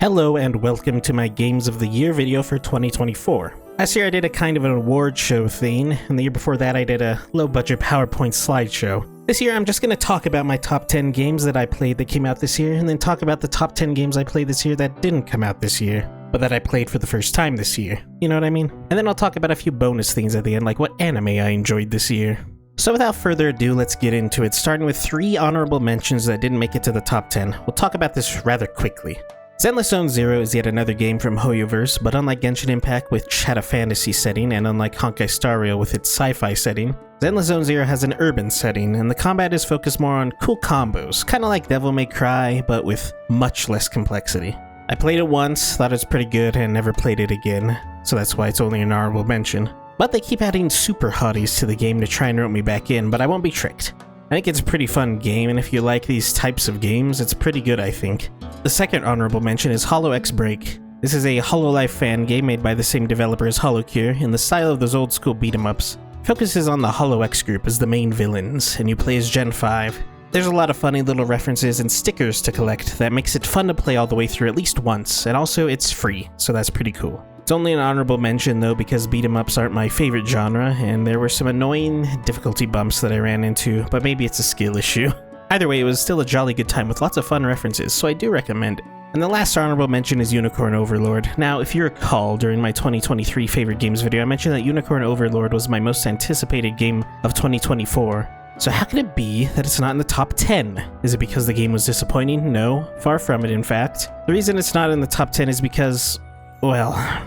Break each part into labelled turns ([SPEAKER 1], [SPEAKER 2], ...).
[SPEAKER 1] Hello and welcome to my Games of the Year video for 2024. Last year I did a kind of an award show thing, and the year before that I did a low-budget PowerPoint slideshow. This year I'm just going to talk about my top 10 games that I played that came out this year, and then talk about the top 10 games I played this year that didn't come out this year, but that I played for the first time this year. You know what I mean? And then I'll talk about a few bonus things at the end, like what anime I enjoyed this year. So without further ado, let's get into it, starting with 3 honorable mentions that didn't make it to the top 10. We'll talk about this rather quickly. Zenless Zone Zero is yet another game from Hoyoverse, but unlike Genshin Impact, which had a fantasy setting, and unlike Honkai Star Rail with its sci-fi setting, Zenless Zone Zero has an urban setting, and the combat is focused more on cool combos, kinda like Devil May Cry, but with much less complexity. I played it once, thought it was pretty good, and never played it again, so that's why it's only an honorable mention. But they keep adding super hotties to the game to try and rope me back in, but I won't be tricked. I think it's a pretty fun game, and if you like these types of games, it's pretty good, I think. The second honorable mention is Hollow X Break. This is a Hololive fan game made by the same developer as HoloCure, in the style of those old school beat-em-ups. Focuses on the Hollow X group as the main villains, and you play as Gen 5. There's a lot of funny little references and stickers to collect that makes it fun to play all the way through at least once, and also it's free, so that's pretty cool. It's only an honorable mention though because beat-em-ups aren't my favorite genre, and there were some annoying difficulty bumps that I ran into, but maybe it's a skill issue. Either way, it was still a jolly good time with lots of fun references, so I do recommend it. And the last honorable mention is Unicorn Overlord. Now, if you recall, during my 2023 favorite games video, I mentioned that Unicorn Overlord was my most anticipated game of 2024. So how can it be that it's not in the top 10? Is it because the game was disappointing? No, far from it in fact. The reason it's not in the top 10 is because, well,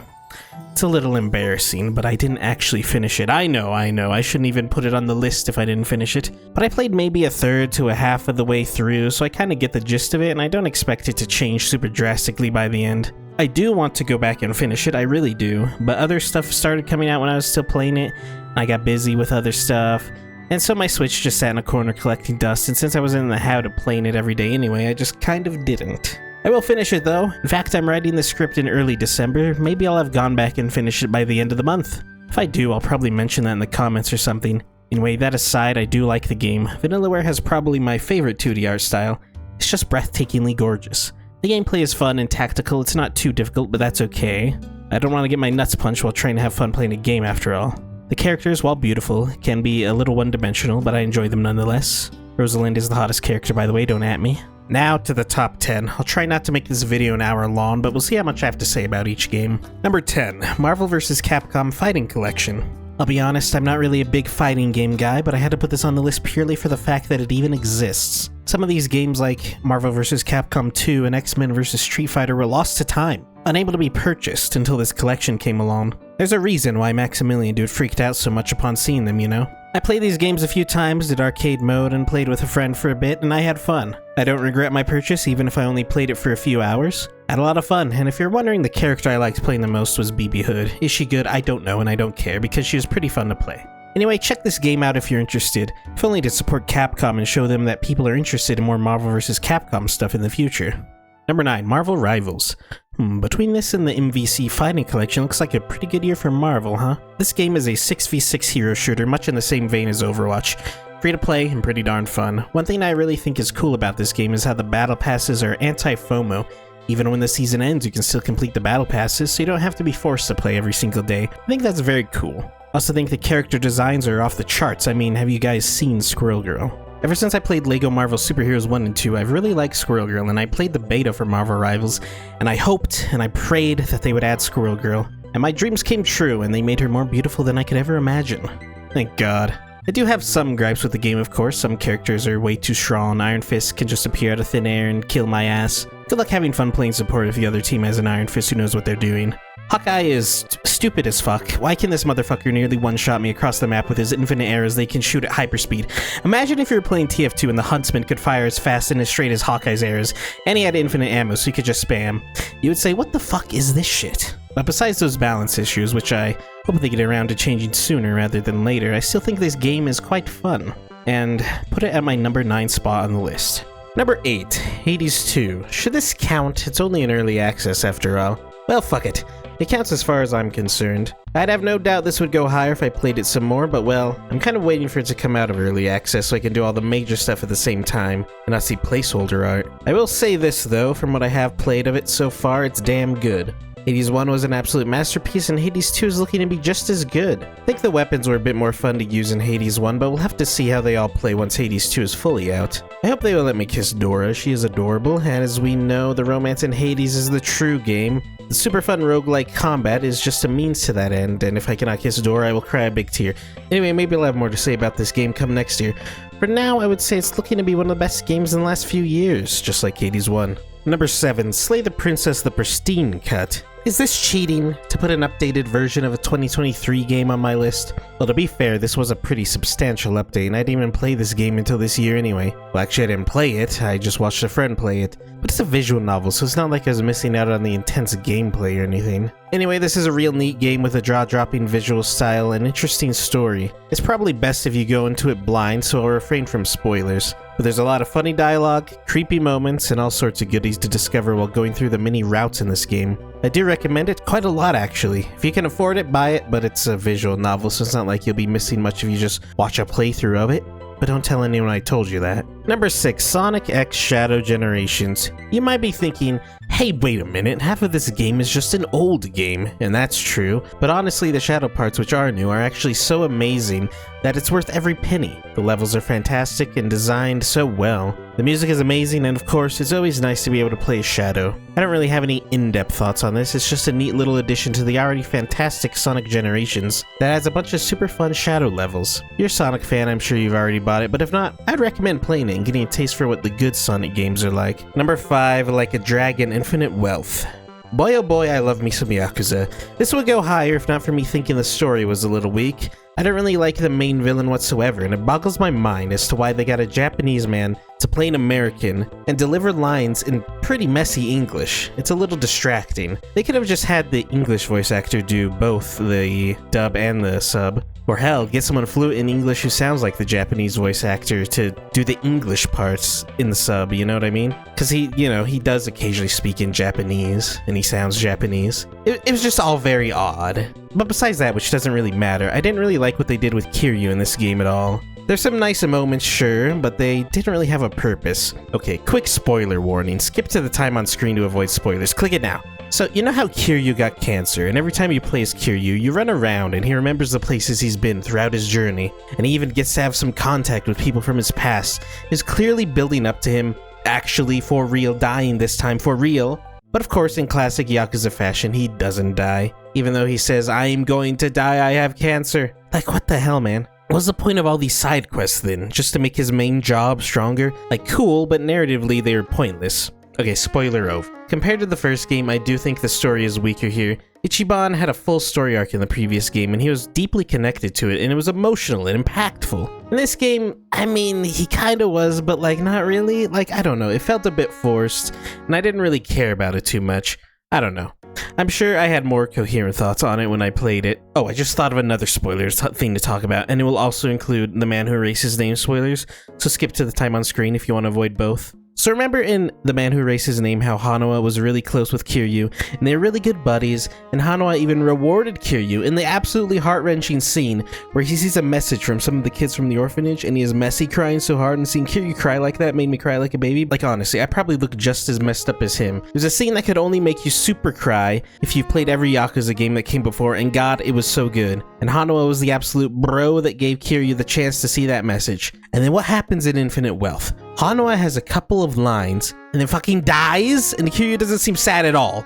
[SPEAKER 1] it's a little embarrassing, but I didn't actually finish it. I know, I shouldn't even put it on the list if I didn't finish it. But I played maybe a third to a half of the way through, so I kind of get the gist of it, and I don't expect it to change super drastically by the end. I do want to go back and finish it, I really do, but other stuff started coming out when I was still playing it, and I got busy with other stuff, and so my Switch just sat in a corner collecting dust, and since I was in the habit of playing it every day anyway, I just kind of didn't. I will finish it though. In fact, I'm writing the script in early December. Maybe I'll have gone back and finished it by the end of the month. If I do, I'll probably mention that in the comments or something. Anyway, that aside, I do like the game. Vanillaware has probably my favorite 2D art style. It's just breathtakingly gorgeous. The gameplay is fun and tactical. It's not too difficult, but that's okay. I don't want to get my nuts punched while trying to have fun playing a game after all. The characters, while beautiful, can be a little one-dimensional, but I enjoy them nonetheless. Rosalind is the hottest character, by the way, don't at me. Now to the top 10. I'll try not to make this video an hour long, but we'll see how much I have to say about each game. Number 10, Marvel vs. Capcom Fighting Collection. I'll be honest, I'm not really a big fighting game guy, but I had to put this on the list purely for the fact that it even exists. Some of these games like Marvel vs. Capcom 2 and X-Men vs. Street Fighter were lost to time, unable to be purchased until this collection came along. There's a reason why Maximilian dude freaked out so much upon seeing them, you know? I played these games a few times, did arcade mode, and played with a friend for a bit, and I had fun. I don't regret my purchase, even if I only played it for a few hours. I had a lot of fun, and if you're wondering, the character I liked playing the most was BB Hood. Is she good? I don't know, and I don't care, because she was pretty fun to play. Anyway, check this game out if you're interested, if only to support Capcom and show them that people are interested in more Marvel vs. Capcom stuff in the future. Number 9, Marvel Rivals. Between this and the MVC Fighting Collection, looks like a pretty good year for Marvel, huh? This game is a 6v6 hero shooter, much in the same vein as Overwatch. Free to play and pretty darn fun. One thing I really think is cool about this game is how the battle passes are anti-FOMO. Even when the season ends, you can still complete the battle passes, so you don't have to be forced to play every single day. I think that's very cool. I also think the character designs are off the charts. I mean, have you guys seen Squirrel Girl? Ever since I played LEGO Marvel Superheroes 1 and 2, I've really liked Squirrel Girl, and I played the beta for Marvel Rivals, and I hoped and I prayed that they would add Squirrel Girl. And my dreams came true, and they made her more beautiful than I could ever imagine. Thank God. I do have some gripes with the game, of course. Some characters are way too strong. Iron Fist can just appear out of thin air and kill my ass. Good luck having fun playing support if the other team has an Iron Fist who knows what they're doing. Hawkeye is stupid as fuck. Why can this motherfucker nearly one-shot me across the map with his infinite arrows they can shoot at hyperspeed? Imagine if you were playing TF2 and the Huntsman could fire as fast and as straight as Hawkeye's arrows, and he had infinite ammo so he could just spam. You would say, what the fuck is this shit? But besides those balance issues, which I hope they get around to changing sooner rather than later, I still think this game is quite fun, and put it at my number 9 spot on the list. Number 8, Hades 2. Should this count? It's only in early access after all. Well, fuck it. It counts as far as I'm concerned. I'd have no doubt this would go higher if I played it some more, but well, I'm kind of waiting for it to come out of early access so I can do all the major stuff at the same time and not see placeholder art. I will say this though, from what I have played of it so far, it's damn good. Hades 1 was an absolute masterpiece and Hades 2 is looking to be just as good. I think the weapons were a bit more fun to use in Hades 1, but we'll have to see how they all play once Hades 2 is fully out. I hope they will let me kiss Dora, she is adorable, and as we know, the romance in Hades is the true game. The super fun roguelike combat is just a means to that end, and if I cannot kiss Dora, I will cry a big tear. Anyway, maybe I'll have more to say about this game come next year. For now, I would say it's looking to be one of the best games in the last few years, just like Hades 1. Number 7, Slay the Princess the Pristine cut. Is this cheating to put an updated version of a 2023 game on my list? Well, to be fair, this was a pretty substantial update, and I didn't even play this game until this year anyway. Well, actually, I didn't play it, I just watched a friend play it. But it's a visual novel, so it's not like I was missing out on the intense gameplay or anything. Anyway, this is a real neat game with a jaw-dropping visual style and interesting story. It's probably best if you go into it blind, so I'll refrain from spoilers. But there's a lot of funny dialogue, creepy moments, and all sorts of goodies to discover while going through the many routes in this game. I do recommend it quite a lot actually. If you can afford it, buy it, but it's a visual novel, so it's not like you'll be missing much if you just watch a playthrough of it. But don't tell anyone I told you that. Number 6, Sonic X Shadow Generations. You might be thinking, hey, wait a minute, half of this game is just an old game, and that's true, but honestly the shadow parts, which are new, are actually so amazing that it's worth every penny. The levels are fantastic and designed so well. The music is amazing, and of course, it's always nice to be able to play as Shadow. I don't really have any in-depth thoughts on this, it's just a neat little addition to the already fantastic Sonic Generations that adds a bunch of super fun Shadow levels. If you're a Sonic fan, I'm sure you've already bought it, but if not, I'd recommend playing it and getting a taste for what the good Sonic games are like. Number 5, Like a Dragon Infinite Wealth. Boy oh boy, I love me some Yakuza. This would go higher if not for me thinking the story was a little weak. I don't really like the main villain whatsoever, and it boggles my mind as to why they got a Japanese man to play an American and deliver lines in pretty messy English. It's a little distracting. They could have just had the English voice actor do both the dub and the sub. Or hell, get someone fluent in English who sounds like the Japanese voice actor to do the English parts in the sub, you know what I mean? Because he does occasionally speak in Japanese, and he sounds Japanese. It was just all very odd. But besides that, which doesn't really matter, I didn't really like what they did with Kiryu in this game at all. There's some nice moments, sure, but they didn't really have a purpose. Okay, quick spoiler warning. Skip to the time on screen to avoid spoilers. Click it now. So, you know how Kiryu got cancer, and every time you play as Kiryu, you run around and he remembers the places he's been throughout his journey, and he even gets to have some contact with people from his past. It's clearly building up to him actually for real dying this time for real. But of course, in classic Yakuza fashion, he doesn't die. Even though he says, I'm going to die, I have cancer. Like, what the hell, man? What's the point of all these side quests then? Just to make his main job stronger? Like, cool, but narratively they are pointless. Okay, spoiler over. Compared to the first game, I do think the story is weaker here. Ichiban had a full story arc in the previous game, and he was deeply connected to it, and it was emotional and impactful. In this game, I mean, he kinda was, but like, not really. Like, I don't know, it felt a bit forced, and I didn't really care about it too much. I don't know. I'm sure I had more coherent thoughts on it when I played it. Oh, I just thought of another spoilers thing to talk about, and it will also include the Man Who Erased His Name spoilers, so skip to the time on screen if you want to avoid both. So remember in The Man Who Erased His Name how Hanwa was really close with Kiryu, and they were really good buddies, and Hanwa even rewarded Kiryu in the absolutely heart-wrenching scene where he sees a message from some of the kids from the orphanage, and he is messy crying so hard, and seeing Kiryu cry like that made me cry like a baby. Like, honestly, I probably look just as messed up as him. There's a scene that could only make you super cry if you've played every Yakuza game that came before, and god, it was so good. And Hanwa was the absolute bro that gave Kiryu the chance to see that message. And then what happens in Infinite Wealth? Hanwa has a couple of lines, and then fucking dies, and Kiryu doesn't seem sad at all.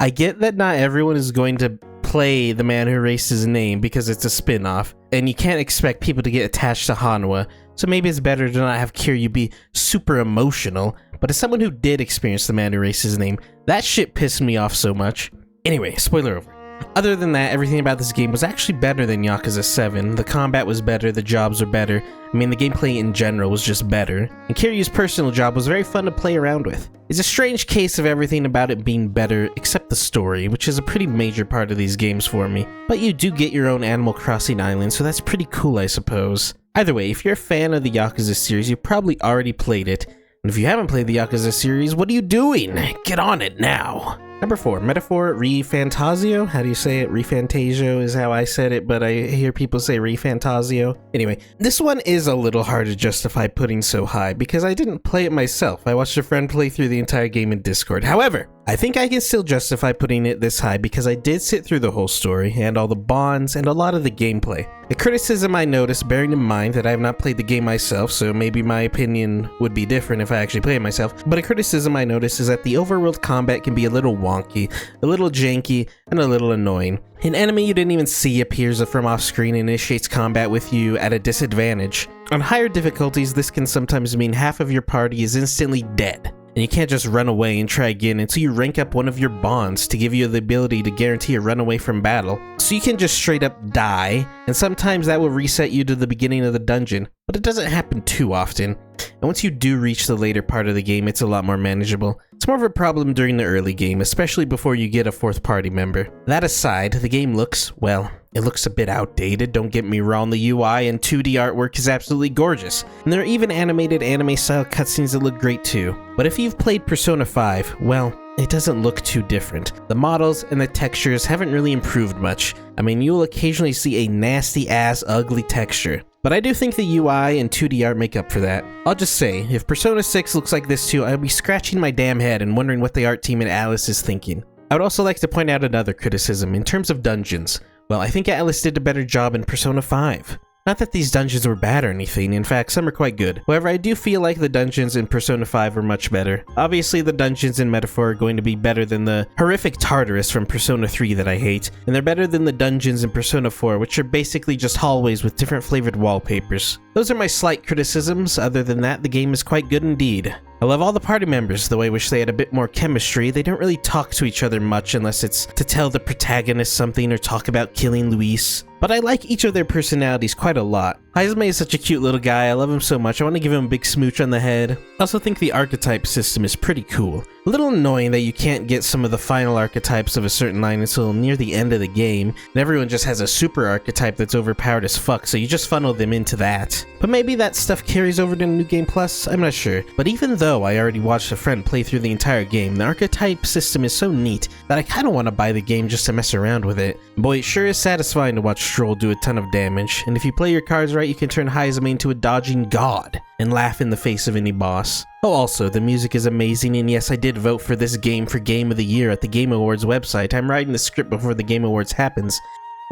[SPEAKER 1] I get that not everyone is going to play The Man Who Erased His Name because it's a spin-off, and you can't expect people to get attached to Hanwa, so maybe it's better to not have Kiryu be super emotional, but as someone who did experience The Man Who Erased His Name, that shit pissed me off so much. Anyway, spoiler over. Other than that, everything about this game was actually better than Yakuza 7. The combat was better, the jobs were better. I mean, the gameplay in general was just better. And Kiryu's personal job was very fun to play around with. It's a strange case of everything about it being better, except the story, which is a pretty major part of these games for me. But you do get your own Animal Crossing island, so that's pretty cool, I suppose. Either way, if you're a fan of the Yakuza series, you probably already played it. And if you haven't played the Yakuza series, what are you doing? Get on it now! Number 4, Metaphor ReFantazio. How do you say it? ReFantazio is how I said it, but I hear people say ReFantazio. Anyway, this one is a little hard to justify putting so high because I didn't play it myself. I watched a friend play through the entire game in Discord. However, I think I can still justify putting it this high because I did sit through the whole story and all the bonds and a lot of the gameplay. A criticism I noticed, bearing in mind that I have not played the game myself, so maybe my opinion would be different if I actually play it myself, but a criticism I noticed is that the overworld combat can be a little wonky, a little janky, and a little annoying. An enemy you didn't even see appears from off screen and initiates combat with you at a disadvantage. On higher difficulties, this can sometimes mean half of your party is instantly dead, and you can't just run away and try again until you rank up one of your bonds to give you the ability to guarantee a run away from battle. So you can just straight up die, and sometimes that will reset you to the beginning of the dungeon, but it doesn't happen too often. And once you do reach the later part of the game, it's a lot more manageable. It's more of a problem during the early game, especially before you get a fourth party member. That aside, the game looks, well, it looks a bit outdated, don't get me wrong. The UI and 2D artwork is absolutely gorgeous, and there are even animated anime-style cutscenes that look great too. But if you've played Persona 5, well, it doesn't look too different. The models and the textures haven't really improved much. I mean, you'll occasionally see a nasty-ass ugly texture, but I do think the UI and 2D art make up for that. I'll just say, if Persona 6 looks like this too, I'd be scratching my damn head and wondering what the art team at Alice is thinking. I would also like to point out another criticism in terms of dungeons. Well, I think Atlas did a better job in Persona 5. Not that these dungeons were bad or anything, in fact some are quite good. However, I do feel like the dungeons in Persona 5 are much better. Obviously the dungeons in Metaphor are going to be better than the horrific Tartarus from Persona 3 that I hate, and they're better than the dungeons in Persona 4, which are basically just hallways with different flavored wallpapers. Those are my slight criticisms. Other than that, the game is quite good indeed. I love all the party members, though I wish they had a bit more chemistry. They don't really talk to each other much unless it's to tell the protagonist something or talk about killing Luis. But I like each of their personalities quite a lot. Haizumi is such a cute little guy, I love him so much, I want to give him a big smooch on the head. I also think the archetype system is pretty cool. A little annoying that you can't get some of the final archetypes of a certain line until near the end of the game, and everyone just has a super archetype that's overpowered as fuck, so you just funnel them into that. But maybe that stuff carries over to New Game Plus, I'm not sure. But even though I already watched a friend play through the entire game, the archetype system is so neat that I kinda wanna buy the game just to mess around with it. Boy, it sure is satisfying to watch Stroll do a ton of damage, and if you play your cards right, you can turn Haizumi into a dodging god and laugh in the face of any boss. Oh, also, the music is amazing, and yes, I did vote for this game for Game of the Year at the Game Awards website. I'm writing the script before the Game Awards happens.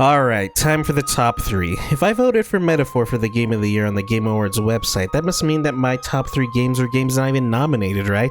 [SPEAKER 1] Alright, time for the top 3. If I voted for Metaphor for the Game of the Year on the Game Awards website, that must mean that my top 3 games are games not even nominated, right?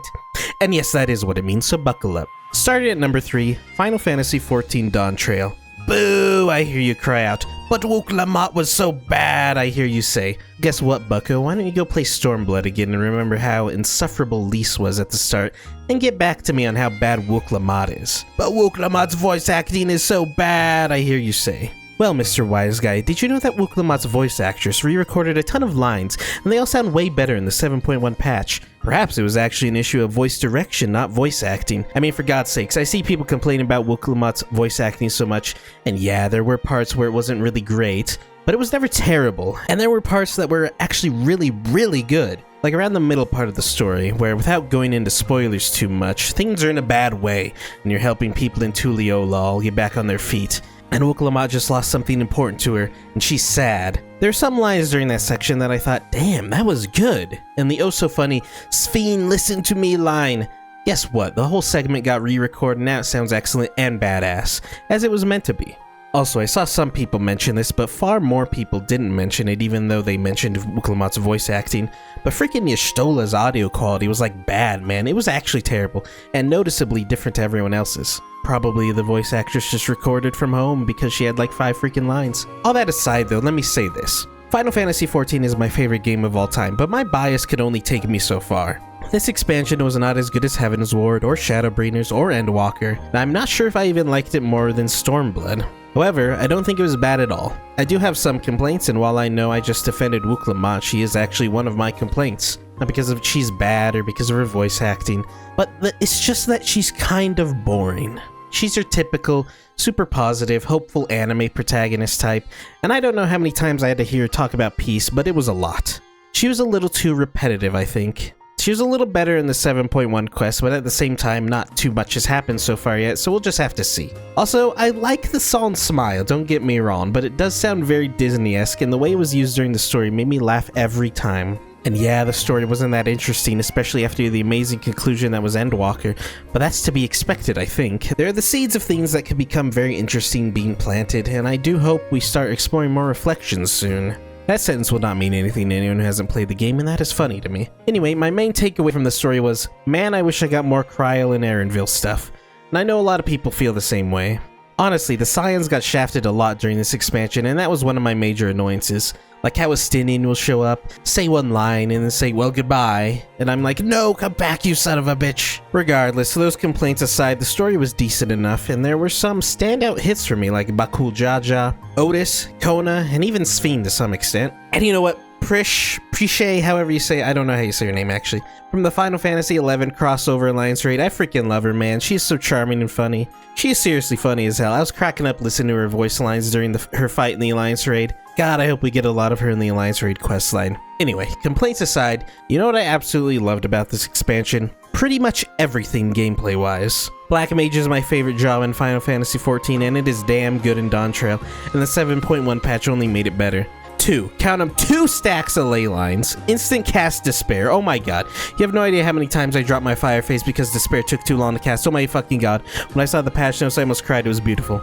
[SPEAKER 1] And yes, that is what it means, so buckle up. Starting at number 3, Final Fantasy XIV Dawn Trail. Boo, I hear you cry out. But Wook-Lamont was so bad, I hear you say. Guess what, bucko? Why don't you go play Stormblood again and remember how insufferable Lise was at the start, and get back to me on how bad Wook-Lamont is. But Wook-Lamont's voice acting is so bad, I hear you say. Well, Mr. Wise Guy, did you know that Wook-Lamont's voice actress re-recorded a ton of lines, and they all sound way better in the 7.1 patch? Perhaps it was actually an issue of voice direction, not voice acting. I mean, for God's sakes, I see people complaining about Wook-Lamont's voice acting so much, and yeah, there were parts where it wasn't really great, but it was never terrible, and there were parts that were actually really, really good. Like around the middle part of the story, where without going into spoilers too much, things are in a bad way, and you're helping people in Tuliolol get back on their feet. And Wook-Lamont just lost something important to her, and she's sad. There are some lines during that section that I thought, damn, that was good. And the oh-so-funny, Sphene, listen to me line. Guess what? The whole segment got re-recorded, and now it sounds excellent and badass, as it was meant to be. Also, I saw some people mention this, but far more people didn't mention it, even though they mentioned Wook-Lamont's voice acting. But freaking Y'shtola's audio quality was like bad, man. It was actually terrible, and noticeably different to everyone else's. Probably the voice actress just recorded from home because she had like 5 freaking lines. All that aside though, let me say this. Final Fantasy XIV is my favorite game of all time, but my bias could only take me so far. This expansion was not as good as Heaven's Ward, or Shadowbringers, or Endwalker, and I'm not sure if I even liked it more than Stormblood. However, I don't think it was bad at all. I do have some complaints, and while I know I just defended Wook-Lamont, she is actually one of my complaints. Not because of she's bad or because of her voice acting, but it's just that she's kind of boring. She's your typical, super positive, hopeful anime protagonist type, and I don't know how many times I had to hear her talk about peace, but it was a lot. She was a little too repetitive, I think. She was a little better in the 7.1 quest, but at the same time, not too much has happened so far yet, so we'll just have to see. Also, I like the song Smile, don't get me wrong, but it does sound very Disney-esque, and the way it was used during the story made me laugh every time. And yeah, the story wasn't that interesting, especially after the amazing conclusion that was Endwalker, but that's to be expected, I think. There are the seeds of things that could become very interesting being planted, and I do hope we start exploring more reflections soon. That sentence will not mean anything to anyone who hasn't played the game, and that is funny to me. Anyway, my main takeaway from the story was, man, I wish I got more Cryle and Erenville stuff. And I know a lot of people feel the same way. Honestly, the Scions got shafted a lot during this expansion, and that was one of my major annoyances. Like how Estinian will show up, say one line, and then say, well, goodbye. And I'm like, no, come back, you son of a bitch. Regardless, those complaints aside, the story was decent enough, and there were some standout hits for me, like Bakul Jaja, Otis, Kona, and even Sphene to some extent. And you know what? Prishe, however you say it, I don't know how you say her name actually. From the Final Fantasy XI crossover Alliance raid, I freaking love her, man. She's so charming and funny. She is seriously funny as hell. I was cracking up listening to her voice lines during her fight in the Alliance raid. God, I hope we get a lot of her in the Alliance raid questline. Anyway, complaints aside, you know what I absolutely loved about this expansion? Pretty much everything gameplay-wise. Black Mage is my favorite job in Final Fantasy XIV, and it is damn good in Dawn Trail, and the 7.1 patch only made it better. 2, count them, 2 stacks of ley lines, instant cast Despair, oh my god, you have no idea how many times I dropped my fire face because Despair took too long to cast, oh my fucking god, when I saw the patch notes I almost cried, it was beautiful.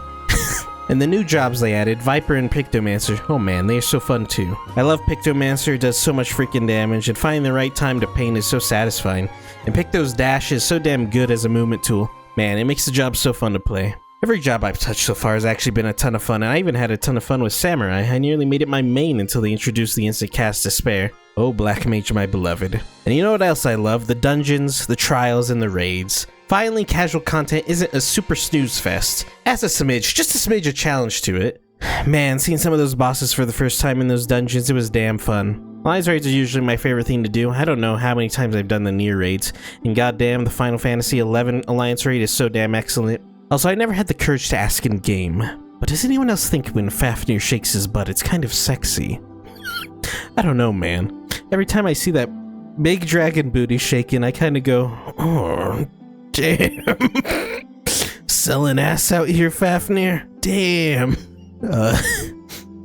[SPEAKER 1] And the new jobs they added, Viper and Pictomancer, oh man, they are so fun too. I love Pictomancer, it does so much freaking damage, and finding the right time to paint is so satisfying. And Picto's dash is so damn good as a movement tool, man, it makes the job so fun to play. Every job I've touched so far has actually been a ton of fun, and I even had a ton of fun with Samurai. I nearly made it my main until they introduced the instant cast Despair. Oh, Black Mage, my beloved. And you know what else I love? The dungeons, the trials, and the raids. Finally, casual content isn't a super snooze fest. As a smidge, just a smidge of challenge to it. Man, seeing some of those bosses for the first time in those dungeons, it was damn fun. Alliance raids are usually my favorite thing to do. I don't know how many times I've done the Nier raids, and goddamn, the Final Fantasy XI Alliance raid is so damn excellent. Also, I never had the courage to ask in game, but does anyone else think when Fafnir shakes his butt, it's kind of sexy? I don't know, man. Every time I see that big dragon booty shaking, I kind of go, oh, damn. Selling ass out here, Fafnir? Damn.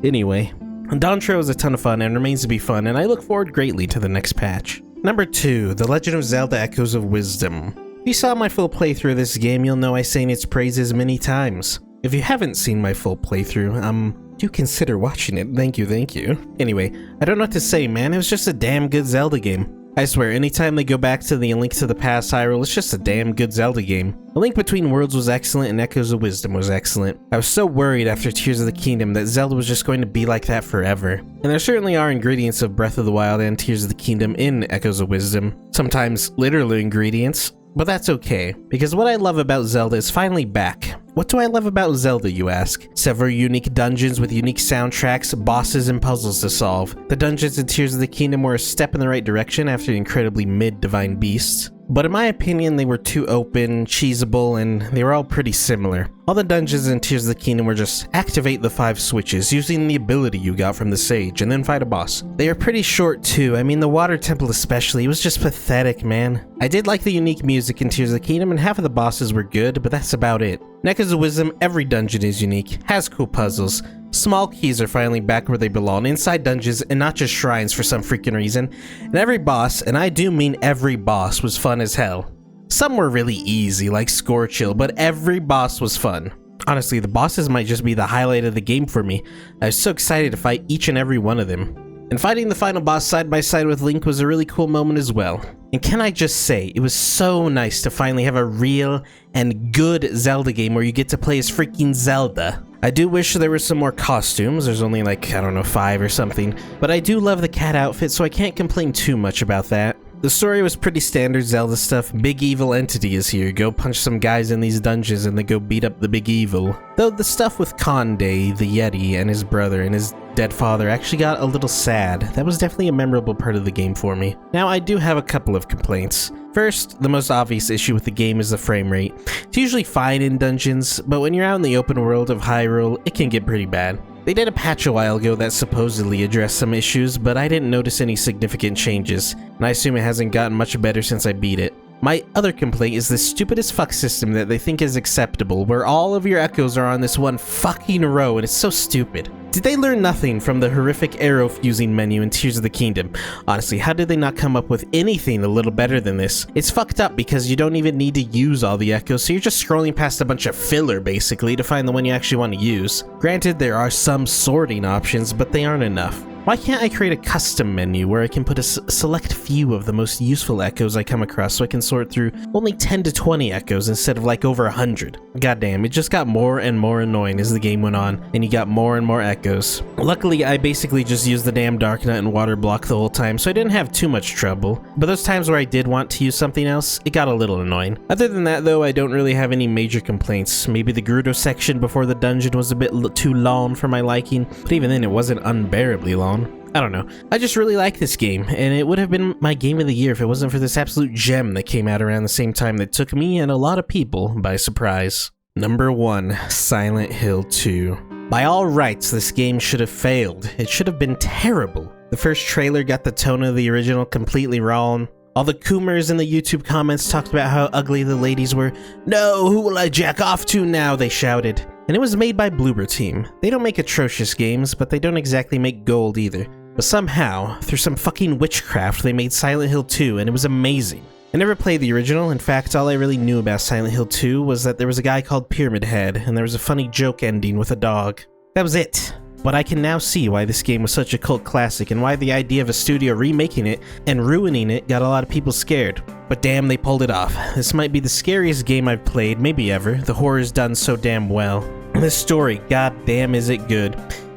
[SPEAKER 1] Anyway, Dawn Trail was a ton of fun and remains to be fun, and I look forward greatly to the next patch. Number 2, The Legend of Zelda Echoes of Wisdom. If you saw my full playthrough of this game, you'll know I sang its praises many times. If you haven't seen my full playthrough, do consider watching it. Thank you. Anyway, I don't know what to say, man. It was just a damn good Zelda game. I swear, anytime they go back to the Link to the Past Hyrule, it's just a damn good Zelda game. A Link Between Worlds was excellent, and Echoes of Wisdom was excellent. I was so worried after Tears of the Kingdom that Zelda was just going to be like that forever. And there certainly are ingredients of Breath of the Wild and Tears of the Kingdom in Echoes of Wisdom. Sometimes literal ingredients. But that's okay, because what I love about Zelda is finally back. What do I love about Zelda, you ask? Several unique dungeons with unique soundtracks, bosses, and puzzles to solve. The dungeons in Tears of the Kingdom were a step in the right direction after the incredibly mid-Divine Beasts. But in my opinion, they were too open, cheesable, and they were all pretty similar. All the dungeons in Tears of the Kingdom were just activate the 5 switches using the ability you got from the sage and then fight a boss. They were pretty short too. I mean, the water temple especially, it was just pathetic, man. I did like the unique music in Tears of the Kingdom, and half of the bosses were good, but that's about it. In Echoes of Wisdom, every dungeon is unique, has cool puzzles. Small keys are finally back where they belong, inside dungeons and not just shrines for some freaking reason. And every boss, and I do mean every boss, was fun as hell. Some were really easy, like Scorchill, but every boss was fun. Honestly, the bosses might just be the highlight of the game for me. I was so excited to fight each and every one of them. And fighting the final boss side by side with Link was a really cool moment as well. And can I just say, it was so nice to finally have a real and good Zelda game where you get to play as freaking Zelda. I do wish there were some more costumes. There's only like, I don't know, 5 or something. But I do love the cat outfit, so I can't complain too much about that. The story was pretty standard Zelda stuff. Big evil entity is here. Go punch some guys in these dungeons and then go beat up the big evil. Though the stuff with Conde, the Yeti, and his brother and his dead father actually got a little sad. That was definitely a memorable part of the game for me. Now, I do have a couple of complaints. First, the most obvious issue with the game is the frame rate. It's usually fine in dungeons, but when you're out in the open world of Hyrule, it can get pretty bad. They did a patch a while ago that supposedly addressed some issues, but I didn't notice any significant changes, and I assume it hasn't gotten much better since I beat it. My other complaint is this stupid as fuck system that they think is acceptable, where all of your echoes are on this one fucking row, and it's so stupid. Did they learn nothing from the horrific arrow fusing menu in Tears of the Kingdom? Honestly, how did they not come up with anything a little better than this? It's fucked up because you don't even need to use all the echoes, so you're just scrolling past a bunch of filler basically to find the one you actually want to use. Granted, there are some sorting options, but they aren't enough. Why can't I create a custom menu where I can put a select few of the most useful echoes I come across so I can sort through only 10 to 20 echoes instead of like over 100? Goddamn, it just got more and more annoying as the game went on, and you got more and more echoes. Luckily, I basically just used the damn Dark Nut and Water Block the whole time, so I didn't have too much trouble. But those times where I did want to use something else, it got a little annoying. Other than that though, I don't really have any major complaints. Maybe the Gerudo section before the dungeon was a bit too long for my liking, but even then it wasn't unbearably long. I don't know. I just really like this game, and it would have been my game of the year if it wasn't for this absolute gem that came out around the same time that took me and a lot of people by surprise. Number 1, Silent Hill 2. By all rights, this game should have failed. It should have been terrible. The first trailer got the tone of the original completely wrong. All the Coomers in the YouTube comments talked about how ugly the ladies were. "No, who will I jack off to now?" they shouted. And it was made by Bloober Team. They don't make atrocious games, but they don't exactly make gold either. But somehow, through some fucking witchcraft, they made Silent Hill 2, and it was amazing. I never played the original. In fact, all I really knew about Silent Hill 2 was that there was a guy called Pyramid Head, and there was a funny joke ending with a dog. That was it. But I can now see why this game was such a cult classic, and why the idea of a studio remaking it and ruining it got a lot of people scared. But damn, they pulled it off. This might be the scariest game I've played, maybe ever. The horror's done so damn well. The story, goddamn is it good.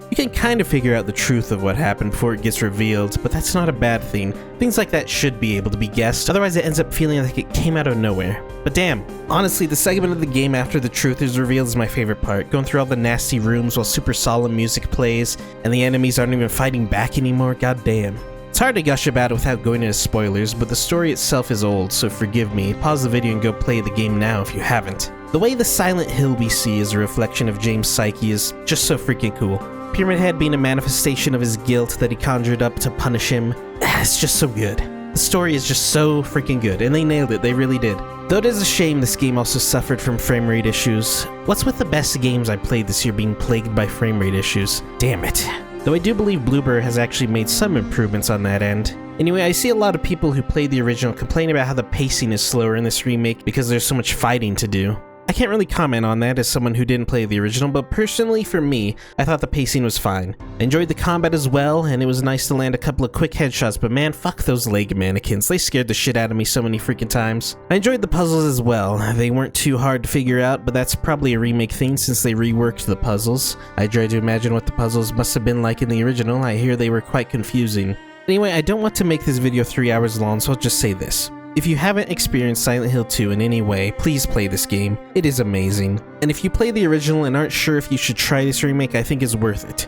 [SPEAKER 1] You can kind of figure out the truth of what happened before it gets revealed, but that's not a bad thing. Things like that should be able to be guessed, otherwise it ends up feeling like it came out of nowhere. But damn, honestly, the segment of the game after the truth is revealed is my favorite part. Going through all the nasty rooms while super solemn music plays, and the enemies aren't even fighting back anymore, goddamn. It's hard to gush about it without going into spoilers, but the story itself is old, so forgive me. Pause the video and go play the game now if you haven't. The way the Silent Hill we see as a reflection of James' psyche is just so freaking cool. Pyramid Head being a manifestation of his guilt that he conjured up to punish him. It's just so good. The story is just so freaking good, and they nailed it, they really did. Though it is a shame this game also suffered from frame rate issues. What's with the best games I played this year being plagued by frame rate issues? Damn it. Though I do believe Bloober has actually made some improvements on that end. Anyway, I see a lot of people who played the original complain about how the pacing is slower in this remake because there's so much fighting to do. I can't really comment on that as someone who didn't play the original, but personally for me, I thought the pacing was fine. I enjoyed the combat as well, and it was nice to land a couple of quick headshots, but man, fuck those leg mannequins. They scared the shit out of me so many freaking times. I enjoyed the puzzles as well. They weren't too hard to figure out, but that's probably a remake thing since they reworked the puzzles. I tried to imagine what the puzzles must have been like in the original. I hear they were quite confusing. Anyway, I don't want to make this video 3 hours long, so I'll just say this. If you haven't experienced Silent Hill 2 in any way, please play this game. It is amazing. And if you play the original and aren't sure if you should try this remake, I think it's worth it.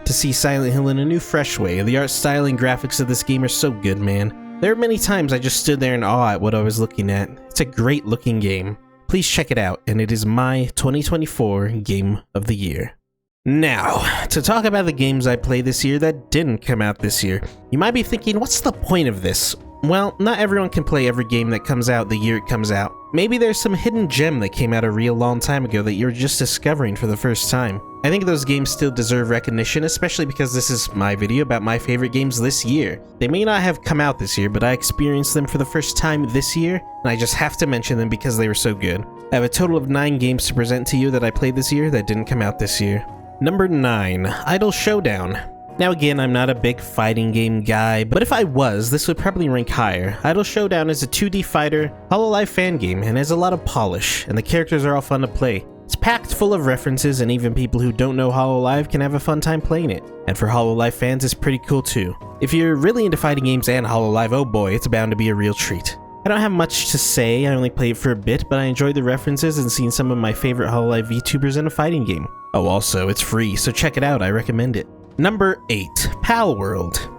[SPEAKER 1] To see Silent Hill in a new, fresh way. The art style and graphics of this game are so good, man. There are many times I just stood there in awe at what I was looking at. It's a great looking game. Please check it out, and it is my 2024 Game of the Year. Now, to talk about the games I played this year that didn't come out this year. You might be thinking, what's the point of this? Well, not everyone can play every game that comes out the year it comes out. Maybe there's some hidden gem that came out a real long time ago that you're just discovering for the first time. I think those games still deserve recognition, especially because this is my video about my favorite games this year. They may not have come out this year, but I experienced them for the first time this year, and I just have to mention them because they were so good. I have a total of 9 games to present to you that I played this year that didn't come out this year. Number 9, Idle Showdown. Now again, I'm not a big fighting game guy, but if I was, this would probably rank higher. Idle Showdown is a 2D fighter, Hololive fan game, and has a lot of polish, and the characters are all fun to play. It's packed full of references, and even people who don't know Hololive can have a fun time playing it. And for Hololive fans, it's pretty cool too. If you're really into fighting games and Hololive, oh boy, it's bound to be a real treat. I don't have much to say, I only played it for a bit, but I enjoyed the references and seeing some of my favorite Hololive VTubers in a fighting game. Oh, also, it's free, so check it out, I recommend it. Number 8, Pal World.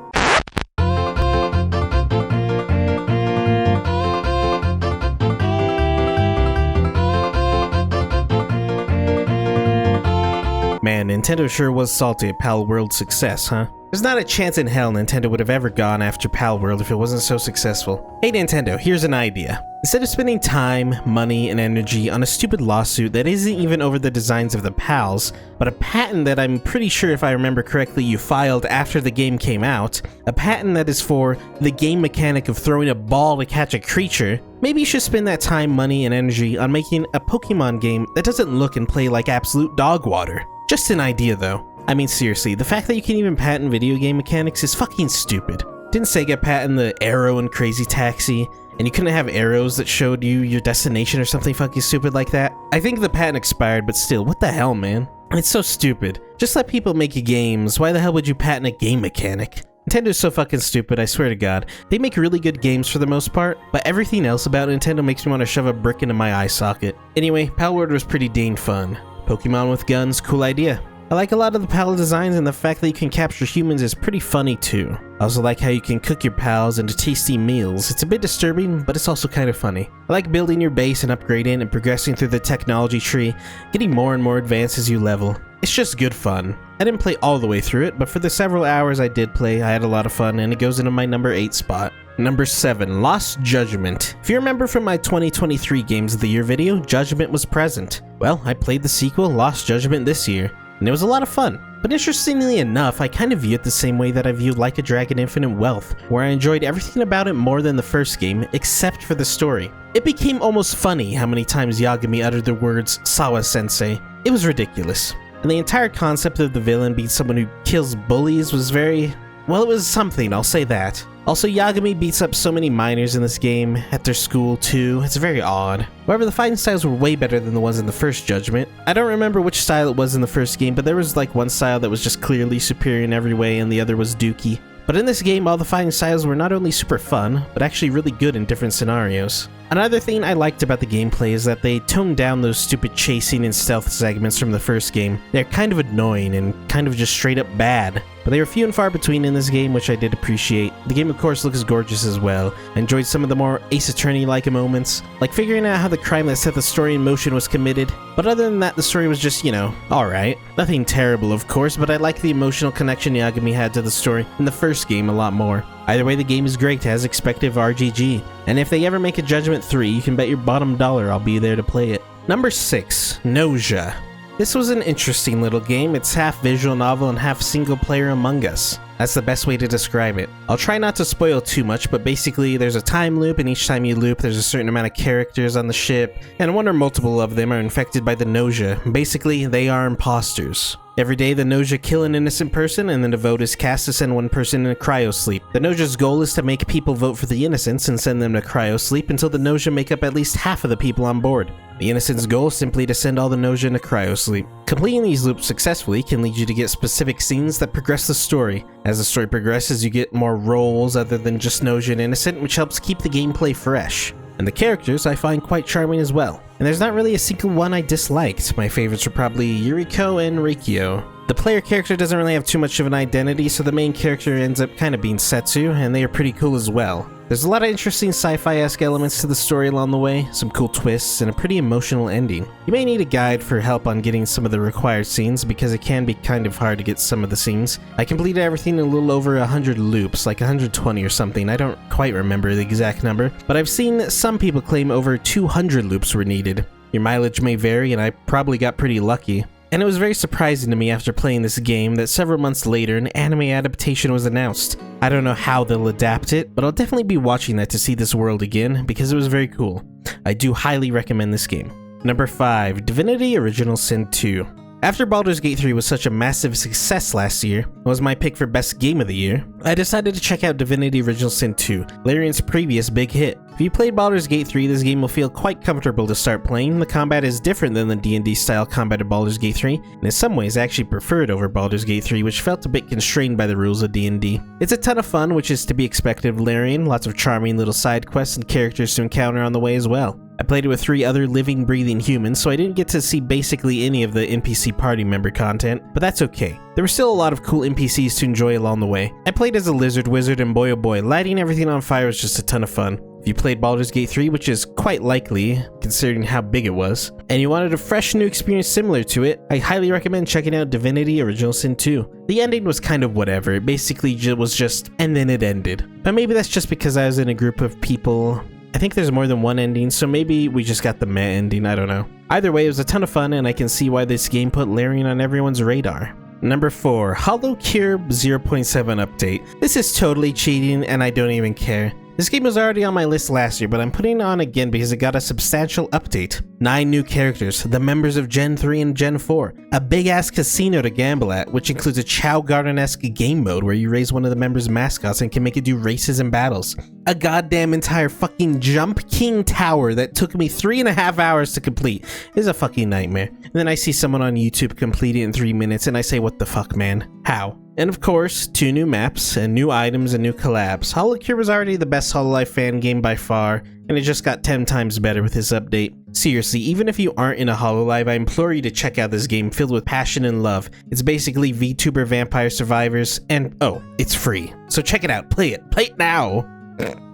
[SPEAKER 1] Man, Nintendo sure was salty at Pal World's success, huh? There's not a chance in hell Nintendo would have ever gone after Pal World if it wasn't so successful. Hey Nintendo, here's an idea. Instead of spending time, money, and energy on a stupid lawsuit that isn't even over the designs of the pals, but a patent that I'm pretty sure, if I remember correctly, you filed after the game came out, a patent that is for the game mechanic of throwing a ball to catch a creature, maybe you should spend that time, money, and energy on making a Pokemon game that doesn't look and play like absolute dog water. Just an idea though. I mean seriously, the fact that you can even patent video game mechanics is fucking stupid. Didn't Sega patent the arrow in Crazy Taxi, and you couldn't have arrows that showed you your destination or something fucking stupid like that? I think the patent expired, but still, what the hell, man? It's so stupid. Just let people make you games. Why the hell would you patent a game mechanic? Nintendo's so fucking stupid, I swear to God. They make really good games for the most part, but everything else about Nintendo makes me want to shove a brick into my eye socket. Anyway, Pal World was pretty dang fun. Pokemon with guns, cool idea. I like a lot of the pal designs, and the fact that you can capture humans is pretty funny too. I also like how you can cook your pals into tasty meals. It's a bit disturbing, but it's also kind of funny. I like building your base and upgrading and progressing through the technology tree, getting more and more advanced as you level. It's just good fun. I didn't play all the way through it, but for the several hours I did play, I had a lot of fun, and it goes into my number 8 spot. Number 7, Lost Judgment. If you remember from my 2023 Games of the Year video, Judgment was present. Well, I played the sequel, Lost Judgment, this year, and it was a lot of fun. But interestingly enough, I kind of view it the same way that I viewed Like a Dragon Infinite Wealth, where I enjoyed everything about it more than the first game, except for the story. It became almost funny how many times Yagami uttered the words Sawa-sensei. It was ridiculous. And the entire concept of the villain being someone who kills bullies was very... well, it was something, I'll say that. Also, Yagami beats up so many minors in this game, at their school too. It's very odd. However, the fighting styles were way better than the ones in the first Judgment. I don't remember which style it was in the first game, but there was like one style that was just clearly superior in every way and the other was dookie. But in this game, all the fighting styles were not only super fun, but actually really good in different scenarios. Another thing I liked about the gameplay is that they toned down those stupid chasing and stealth segments from the first game. They're kind of annoying and kind of just straight up bad, but they were few and far between in this game, which I did appreciate. The game of course looks gorgeous as well. I enjoyed some of the more Ace Attorney-like moments, like figuring out how the crime that set the story in motion was committed, but other than that the story was just, you know, alright. Nothing terrible of course, but I liked the emotional connection Yagami had to the story in the first game a lot more. Either way, the game is great, as expected of RGG, and if they ever make a Judgment 3, you can bet your bottom dollar I'll be there to play it. Number 6, Nausea. This was an interesting little game. It's half visual novel and half single player Among Us. That's the best way to describe it. I'll try not to spoil too much, but basically there's a time loop, and each time you loop there's a certain amount of characters on the ship, and one or multiple of them are infected by the nausea. Basically, they are imposters. Every day the nausea kill an innocent person, and then a vote is cast to send one person in a cryosleep. The nausea's goal is to make people vote for the innocents and send them to cryosleep until the nausea make up at least half of the people on board. The innocent's goal is simply to send all the nausea into cryosleep. Completing these loops successfully can lead you to get specific scenes that progress the story. As the story progresses, you get more roles other than just nausea and innocent, which helps keep the gameplay fresh. And the characters I find quite charming as well. And there's not really a single one I disliked. My favorites were probably Yuriko and Rikyo. The player character doesn't really have too much of an identity, so the main character ends up kind of being Setsu, and they are pretty cool as well. There's a lot of interesting sci-fi-esque elements to the story along the way, some cool twists, and a pretty emotional ending. You may need a guide for help on getting some of the required scenes, because it can be kind of hard to get some of the scenes. I completed everything in a little over 100 loops, like 120 or something. I don't quite remember the exact number, but I've seen some people claim over 200 loops were needed. Your mileage may vary, and I probably got pretty lucky. And it was very surprising to me after playing this game that several months later an anime adaptation was announced. I don't know how they'll adapt it, but I'll definitely be watching that to see this world again because it was very cool. I do highly recommend this game. Number 5, Divinity Original Sin 2. After Baldur's Gate 3 was such a massive success last year, and was my pick for best game of the year, I decided to check out Divinity Original Sin 2, Larian's previous big hit. If you played Baldur's Gate 3, this game will feel quite comfortable to start playing. The combat is different than the D&D style combat of Baldur's Gate 3, and in some ways I actually preferred over Baldur's Gate 3, which felt a bit constrained by the rules of D&D. It's a ton of fun, which is to be expected of Larian, lots of charming little side quests and characters to encounter on the way as well. I played it with 3 other living, breathing humans, so I didn't get to see basically any of the NPC party member content, but that's okay. There were still a lot of cool NPCs to enjoy along the way. I played as a lizard wizard, and boy oh boy, lighting everything on fire was just a ton of fun. If you played Baldur's Gate 3, which is quite likely, considering how big it was, and you wanted a fresh new experience similar to it, I highly recommend checking out Divinity Original Sin 2. The ending was kind of whatever, it basically was just, and then it ended. But maybe that's just because I was in a group of people. I think there's more than one ending, so maybe we just got the meh ending, I don't know. Either way, it was a ton of fun, and I can see why this game put Larian on everyone's radar. Number 4, Hollow Cure 0.7 update. This is totally cheating, and I don't even care. This game was already on my list last year, but I'm putting it on again because it got a substantial update. 9 new characters, the members of Gen 3 and Gen 4, a big-ass casino to gamble at, which includes a Chow Garden-esque game mode where you raise one of the members' mascots and can make it do races and battles. A goddamn entire fucking Jump King Tower that took me 3.5 hours to complete. It is a fucking nightmare. And then I see someone on YouTube complete it in 3 minutes and I say, what the fuck, man? How? And of course, 2 new maps, and new items, and new collabs. Hollow Cure was already the best Hololive fan game by far, and it just got 10 times better with this update. Seriously, even if you aren't in a Hololive, I implore you to check out this game filled with passion and love. It's basically VTuber Vampire Survivors, and oh, it's free. So check it out, play it now!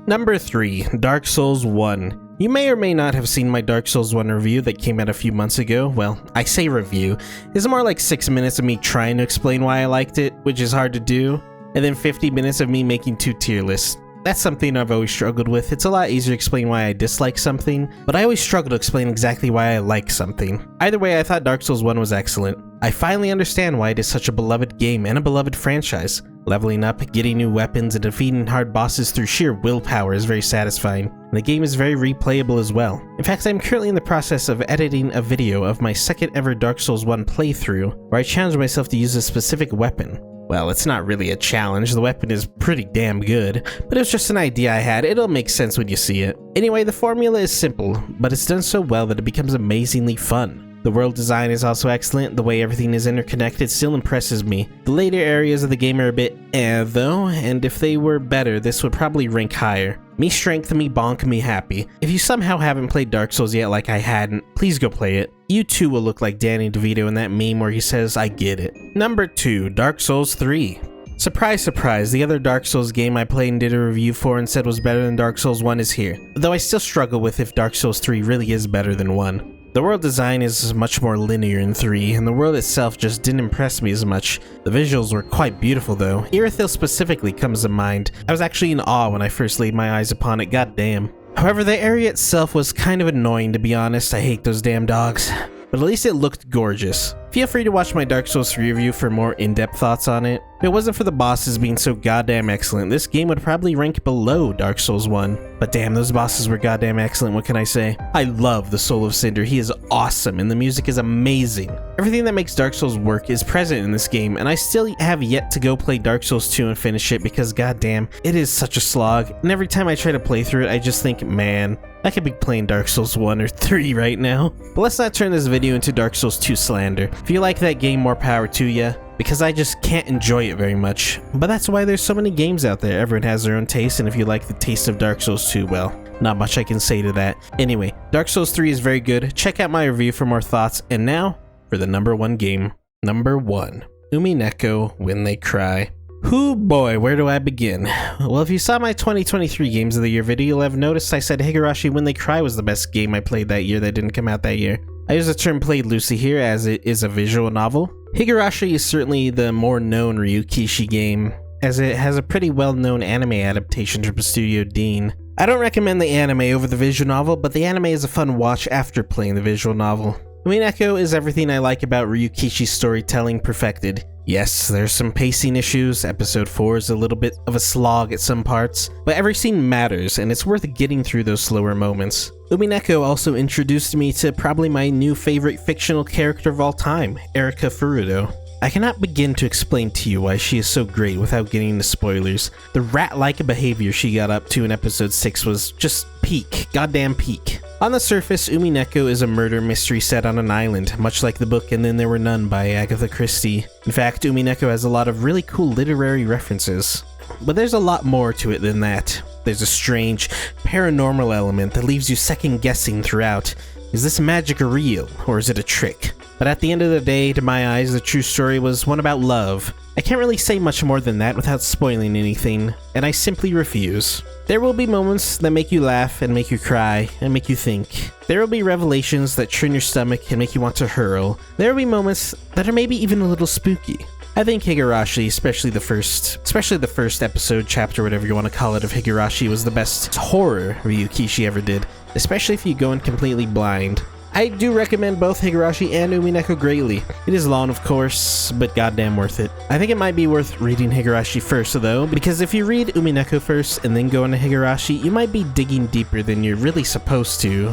[SPEAKER 1] Number 3, Dark Souls 1. You may or may not have seen my Dark Souls 1 review that came out a few months ago. Well, I say review. It's more like 6 minutes of me trying to explain why I liked it, which is hard to do, and then 50 minutes of me making 2 tier lists. That's something I've always struggled with. It's a lot easier to explain why I dislike something, but I always struggle to explain exactly why I like something. Either way, I thought Dark Souls 1 was excellent. I finally understand why it is such a beloved game and a beloved franchise. Leveling up, getting new weapons, and defeating hard bosses through sheer willpower is very satisfying, and the game is very replayable as well. In fact, I'm currently in the process of editing a video of my second ever Dark Souls 1 playthrough, where I challenge myself to use a specific weapon. Well, it's not really a challenge, the weapon is pretty damn good, but it was just an idea I had. It'll make sense when you see it. Anyway, the formula is simple, but it's done so well that it becomes amazingly fun. The world design is also excellent, the way everything is interconnected still impresses me. The later areas of the game are a bit though, and if they were better, this would probably rank higher. Me strength, me bonk, me happy. If you somehow haven't played Dark Souls yet like I hadn't, please go play it. You too will look like Danny DeVito in that meme where he says, I get it. Number 2, Dark Souls 3. Surprise, surprise, the other Dark Souls game I played and did a review for and said was better than Dark Souls 1 is here, though I still struggle with if Dark Souls 3 really is better than 1. The world design is much more linear in 3, and the world itself just didn't impress me as much. The visuals were quite beautiful though. Irithyll specifically comes to mind. I was actually in awe when I first laid my eyes upon it, goddamn. However, the area itself was kind of annoying to be honest. I hate those damn dogs. But at least it looked gorgeous. Feel free to watch my Dark Souls 3 review for more in-depth thoughts on it. If it wasn't for the bosses being so goddamn excellent, this game would probably rank below Dark Souls 1. But damn, those bosses were goddamn excellent, what can I say? I love the Soul of Cinder, he is awesome, and the music is amazing. Everything that makes Dark Souls work is present in this game, and I still have yet to go play Dark Souls 2 and finish it because goddamn, it is such a slog, and every time I try to play through it, I just think, man, I could be playing Dark Souls 1 or 3 right now. But let's not turn this video into Dark Souls 2 slander. If you like that game, more power to ya, because I just can't enjoy it very much. But that's why there's so many games out there. Everyone has their own taste, and if you like the taste of Dark Souls 2, well, not much I can say to that. Anyway, Dark Souls 3 is very good. Check out my review for more thoughts. And now, for the number 1 game. Number 1. Umineko When They Cry. Hoo boy, where do I begin? Well, if you saw my 2023 Games of the Year video, you'll have noticed I said Higurashi When They Cry was the best game I played that year that didn't come out that year. I use the term played loosely here as it is a visual novel. Higurashi is certainly the more known Ryukishi game, as it has a pretty well-known anime adaptation from Studio Dean. I don't recommend the anime over the visual novel, but the anime is a fun watch after playing the visual novel. Umineko is everything I like about Ryukishi's storytelling perfected. Yes, there's some pacing issues, episode 4 is a little bit of a slog at some parts, but every scene matters and it's worth getting through those slower moments. Umineko also introduced me to probably my new favorite fictional character of all time, Erika Furudo. I cannot begin to explain to you why she is so great without getting into spoilers. The rat-like behavior she got up to in episode 6 was just peak, goddamn peak. On the surface, Umineko is a murder mystery set on an island, much like the book And Then There Were None by Agatha Christie. In fact, Umineko has a lot of really cool literary references. But there's a lot more to it than that. There's a strange, paranormal element that leaves you second-guessing throughout. Is this magic real, or is it a trick? But at the end of the day, to my eyes, the true story was one about love. I can't really say much more than that without spoiling anything, and I simply refuse. There will be moments that make you laugh and make you cry and make you think. There will be revelations that churn your stomach and make you want to hurl. There will be moments that are maybe even a little spooky. I think Higurashi, especially the first episode, chapter, whatever you want to call it, of Higurashi was the best horror Ryukishi ever did, especially if you go in completely blind. I do recommend both Higurashi and Umineko greatly. It is long, of course, but goddamn worth it. I think it might be worth reading Higurashi first, though, because if you read Umineko first and then go into Higurashi, you might be digging deeper than you're really supposed to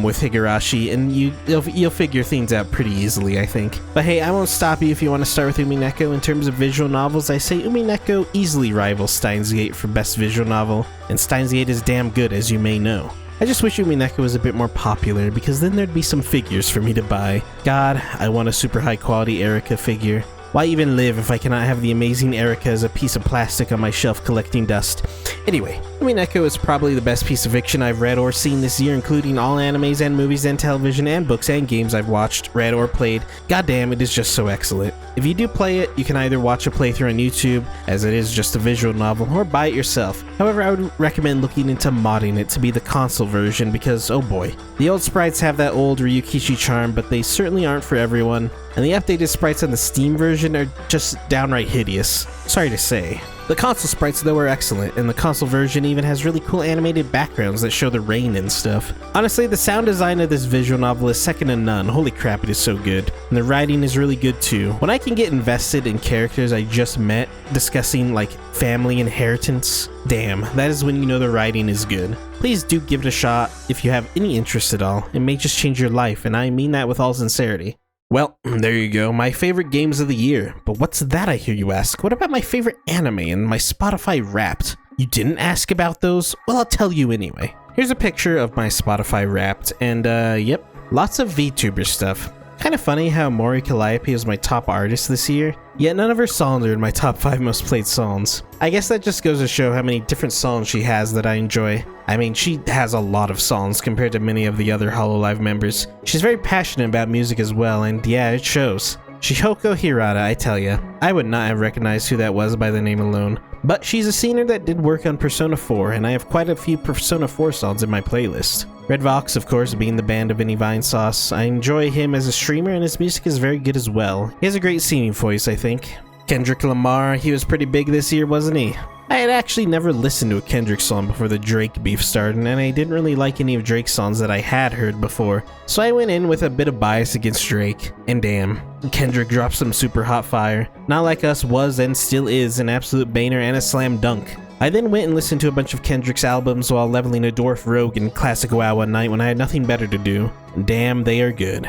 [SPEAKER 1] with Higurashi, and you'll figure things out pretty easily, I think. But hey, I won't stop you if you want to start with Umineko. In terms of visual novels, I say Umineko easily rivals Steins Gate for best visual novel, and Steins Gate is damn good, as you may know. I just wish Umineko was a bit more popular, because then there'd be some figures for me to buy. God, I want a super high quality Erica figure. Why even live if I cannot have the amazing Erica as a piece of plastic on my shelf collecting dust? Anyway, Umineko is probably the best piece of fiction I've read or seen this year, including all animes and movies and television and books and games I've watched, read, or played. Goddamn, it is just so excellent. If you do play it, you can either watch a playthrough on YouTube, as it is just a visual novel, or buy it yourself. However, I would recommend looking into modding it to be the console version because, oh boy. The old sprites have that old Ryukishi charm, but they certainly aren't for everyone, and the updated sprites on the Steam version are just downright hideous. Sorry to say. The console sprites, though, are excellent, and the console version even has really cool animated backgrounds that show the rain and stuff. Honestly, the sound design of this visual novel is second to none. Holy crap, it is so good. And the writing is really good too. When I can get invested in characters I just met discussing like family inheritance, damn, that is when you know the writing is good. Please do give it a shot if you have any interest at all. It may just change your life, and I mean that with all sincerity. Well, there you go, my favorite games of the year. But what's that, I hear you ask? What about my favorite anime and my Spotify Wrapped? You didn't ask about those? Well, I'll tell you anyway. Here's a picture of my Spotify Wrapped, and yep, lots of VTuber stuff. Kind of funny how Mori Calliope was my top artist this year, yet none of her songs are in my top 5 most played songs. I guess that just goes to show how many different songs she has that I enjoy. I mean, she has a lot of songs compared to many of the other Hololive members. She's very passionate about music as well, and yeah, it shows. Shihoko Hirata, I tell ya. I would not have recognized who that was by the name alone. But she's a singer that did work on Persona 4, and I have quite a few Persona 4 songs in my playlist. Red Vox, of course, being the band of Vinny Vinesauce. I enjoy him as a streamer, and his music is very good as well. He has a great singing voice, I think. Kendrick Lamar, he was pretty big this year, wasn't he? I had actually never listened to a Kendrick song before the Drake beef started, and I didn't really like any of Drake's songs that I had heard before, so I went in with a bit of bias against Drake, and damn, Kendrick dropped some super hot fire. Not Like Us was and still is an absolute banger and a slam dunk. I then went and listened to a bunch of Kendrick's albums while leveling a dwarf rogue in Classic WoW one night when I had nothing better to do. Damn, they are good.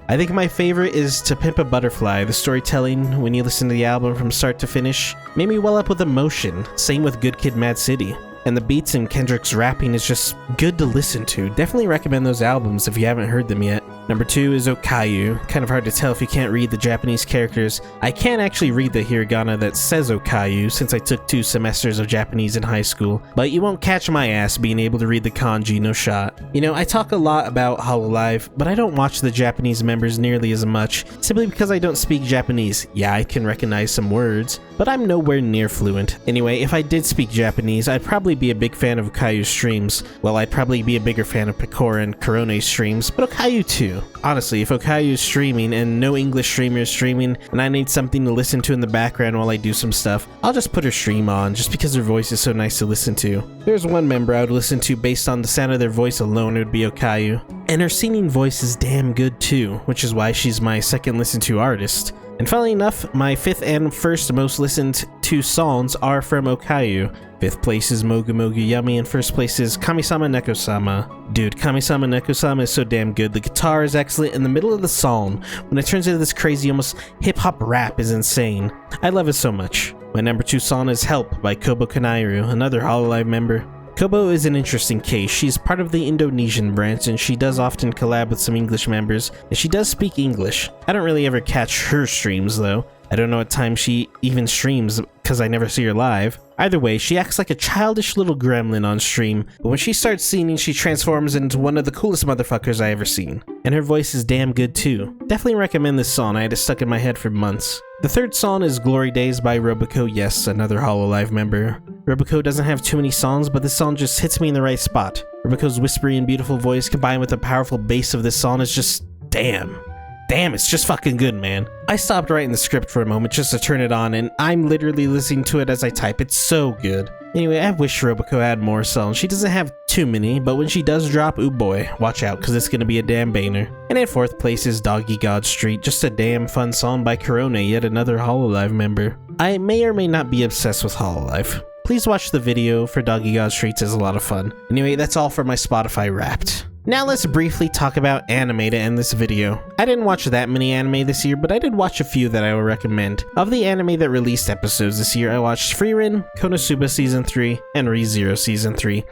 [SPEAKER 1] I think my favorite is To Pimp a Butterfly. The storytelling, when you listen to the album from start to finish, made me well up with emotion. Same with Good Kid Mad City. And the beats in Kendrick's rapping is just good to listen to. Definitely recommend those albums if you haven't heard them yet. Number 2 is Okayu. Kind of hard to tell if you can't read the Japanese characters. I can't actually read the hiragana that says Okayu since I took 2 semesters of Japanese in high school, but you won't catch my ass being able to read the kanji, no shot. You know, I talk a lot about Hololive, but I don't watch the Japanese members nearly as much, simply because I don't speak Japanese. Yeah, I can recognize some words, but I'm nowhere near fluent. Anyway, if I did speak Japanese, I'd probably be a big fan of Okayu's streams. Well, I'd probably be a bigger fan of Picora and Korone's streams, but Okayu too. Honestly, if Okayu is streaming and no English streamer is streaming and I need something to listen to in the background while I do some stuff, I'll just put her stream on just because her voice is so nice to listen to. There's one member I would listen to based on the sound of their voice alone, it would be Okayu. And her singing voice is damn good too, which is why she's my second listen to artist. And funnily enough, my 5th and first most listened to songs are from Okayu. 5th place is Mogu Mogu Yummy, and 1st place is Kamisama Neko-sama. Dude, Kamisama Neko-sama is so damn good. The guitar is excellent in the middle of the song. When it turns into this crazy, almost hip-hop rap is insane. I love it so much. My number 2 song is Help by Kobo Kanairu, another Hololive member. Kobo is an interesting case. She's part of the Indonesian branch, and she does often collab with some English members, and she does speak English. I don't really ever catch her streams though. I don't know what time she even streams because I never see her live. Either way, she acts like a childish little gremlin on stream, but when she starts singing, she transforms into one of the coolest motherfuckers I ever seen. And her voice is damn good too. Definitely recommend this song, I had it stuck in my head for months. The third song is Glory Days by Robico, yes, another Hololive member. Robico doesn't have too many songs, but this song just hits me in the right spot. Robico's whispery and beautiful voice combined with the powerful bass of this song is just damn. Damn, it's just fucking good, man. I stopped writing the script for a moment just to turn it on, and I'm literally listening to it as I type. It's so good. Anyway, I wish Robico had more songs. She doesn't have too many, but when she does drop, ooh boy, watch out, because it's gonna be a damn banger. And in fourth place is Doggy God Street, just a damn fun song by Corona, yet another Hololive member. I may or may not be obsessed with Hololive. Please watch the video for Doggy God Streets, it's a lot of fun. Anyway, that's all for my Spotify Wrapped. Now let's briefly talk about anime to end this video. I didn't watch that many anime this year, but I did watch a few that I will recommend. Of the anime that released episodes this year, I watched Frieren, Konosuba Season 3, and ReZero Season 3.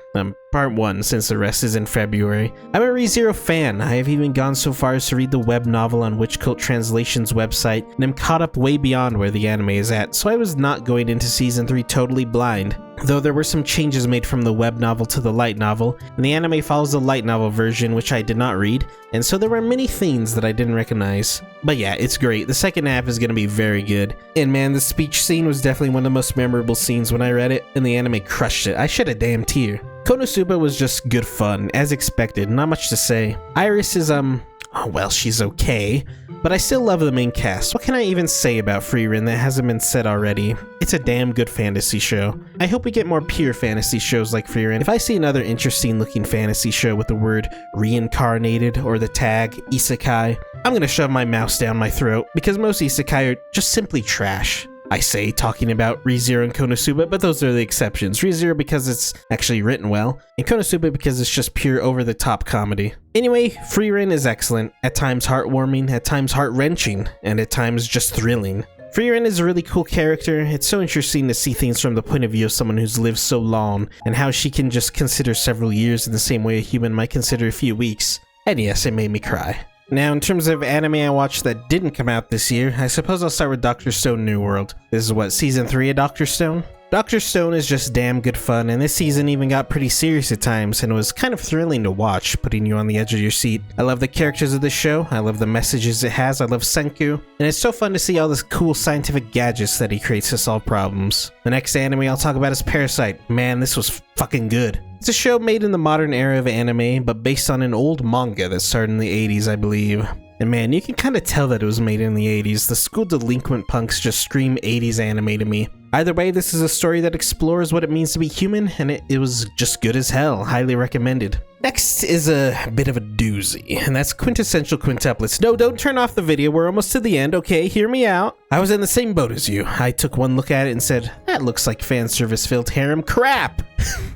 [SPEAKER 1] Part 1, since the rest is in February. I'm a ReZero fan. I have even gone so far as to read the web novel on Witch Cult Translation's website, and am caught up way beyond where the anime is at, so I was not going into Season 3 totally blind. Though there were some changes made from the web novel to the light novel, and the anime follows the light novel version, which I did not read, and so there were many things that I didn't recognize. But yeah, it's great. The second half is going to be very good. And man, the speech scene was definitely one of the most memorable scenes when I read it, and the anime crushed it. I shed a damn tear. Konosuba was just good fun, as expected, not much to say. Iris is, oh well, she's okay, but I still love the main cast. What can I even say about Frieren that hasn't been said already? It's a damn good fantasy show. I hope we get more pure fantasy shows like Frieren. If I see another interesting looking fantasy show with the word reincarnated or the tag isekai, I'm gonna shove my mouse down my throat, because most isekai are just simply trash. I say, talking about ReZero and Konosuba, but those are the exceptions. ReZero because it's actually written well, and Konosuba because it's just pure over-the-top comedy. Anyway, Frieren is excellent, at times heartwarming, at times heart-wrenching, and at times just thrilling. Frieren is a really cool character. It's so interesting to see things from the point of view of someone who's lived so long, and how she can just consider several years in the same way a human might consider a few weeks. And yes, it made me cry. Now, in terms of anime I watched that didn't come out this year, I suppose I'll start with Dr. Stone New World. This is what, Season 3 of Dr. Stone? Dr. Stone is just damn good fun, and this season even got pretty serious at times, and was kind of thrilling to watch, putting you on the edge of your seat. I love the characters of this show, I love the messages it has, I love Senku, and it's so fun to see all this cool scientific gadgets that he creates to solve problems. The next anime I'll talk about is Parasite. Man, this was fucking good. It's a show made in the modern era of anime, but based on an old manga that started in the 80s, I believe. And man, you can kind of tell that it was made in the 80s. The school delinquent punks just scream 80s anime to me. Either way, this is a story that explores what it means to be human, and it was just good as hell. Highly recommended. Next is a bit of a doozy, and that's Quintessential Quintuplets. No, don't turn off the video, we're almost to the end, okay? Hear me out. I was in the same boat as you. I took one look at it and said, that looks like fan service-filled harem crap!